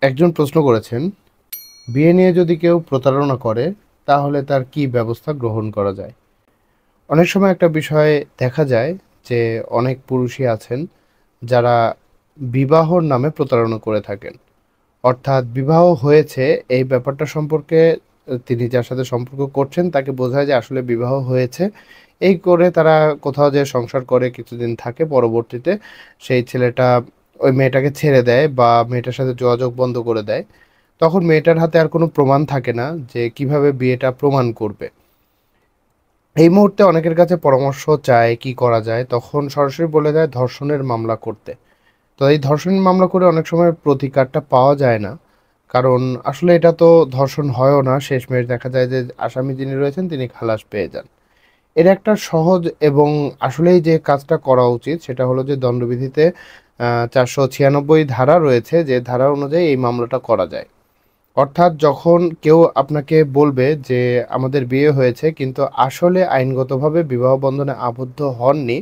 একজন প্রশ্ন করেছেন, বিয়ে নিয়ে যদি কেউ প্রতারণা করে তাহলে তার কি ব্যবস্থা গ্রহণ করা যায়? অনেক সময় একটা বিষয় দেখা যায় যে অনেক পুরুষই আছেন যারা বিবাহর নামে প্রতারণা করে থাকেন। অর্থাৎ বিবাহ হয়েছে এই ব্যাপারটা সম্পর্কে তিনি যার সাথে সম্পর্ক করছেন তাকে বোঝায় যে আসলে বিবাহ হয়েছে। এই করে তারা কোথাও যেয়ে সংসার করে কিছুদিন থাকে। পরবর্তীতে সেই ছেলেটা ওই মেয়েটাকে ছেড়ে দেয় বা মেয়েটার সাথে যোগাযোগ বন্ধ করে দেয়। তখন মেয়েটার হাতে আর কোনো প্রমাণ থাকে না যে কিভাবে বিয়েটা প্রমাণ করবে। এই মুহূর্তে অনেকের কাছে পরামর্শ চায় কি করা যায়, তখন সরাসরি বলে দেয় ধর্ষণের মামলা করতে। তো এই ধর্ষণের মামলা করে অনেক সময় প্রতিকারটা পাওয়া যায় না। কারণ আসলে এটা তো ধর্ষণ হয়ও না। শেষমেশ দেখা যায় যে আসামি যিনি রয়েছেন তিনি খালাস পেয়ে যান। এর একটা সহজ এবং আসলেই যে কাজটা করা উচিত সেটা হলো যে দণ্ডবিধিতে ৪৯৬ ধারা রয়েছে যে ধারা অনুযায়ী এই মামলাটা করা যায়। অর্থাৎ যখন কেউ আপনাকে বলবে যে আমাদের বিয়ে হয়েছে কিন্তু আসলে আইনগতভাবে বিবাহ বন্ধনে আবদ্ধ হননি,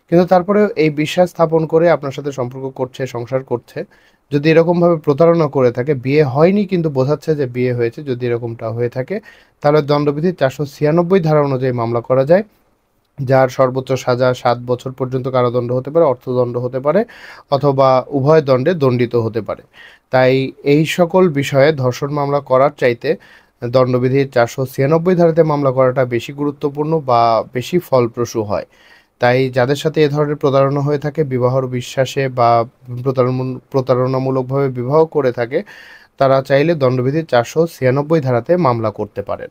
কিন্তু তারপরেও এই বিশ্বাস স্থাপন করে আপনার সাথে সম্পর্ক করছে, সংসার করছে। যদি এরকমভাবে প্রতারণা করে থাকে, বিয়ে হয়নি কিন্তু বোঝাচ্ছে যে বিয়ে হয়েছে, যদি এরকমটা হয়ে থাকে, তাহলে দণ্ডবিধির ৪৯৬ ধারা অনুযায়ী মামলা করা যায়। যার সর্বোচ্চ সাজা ৭ বছর পর্যন্ত কারাদণ্ড হতে পারে, অর্থদণ্ড হতে পারে অথবা উভয় দণ্ডে দণ্ডিত হতে পারে। তাই এই সকল বিষয়ে ধর্ষণ মামলা করার চাইতে দণ্ডবিধির ৪৯৬ ধারাতে মামলা করাটা বেশি গুরুত্বপূর্ণ বা বেশি ফলপ্রসূ হয়। তাই যাদের সাথে এ ধরনের প্রতারণা হয়ে থাকে বিবাহর বিশ্বাসে বা প্রতারণামূলকভাবে বিবাহ করে থাকে, তারা চাইলে দণ্ডবিধির ৪৯৬ ধারাতে মামলা করতে পারেন।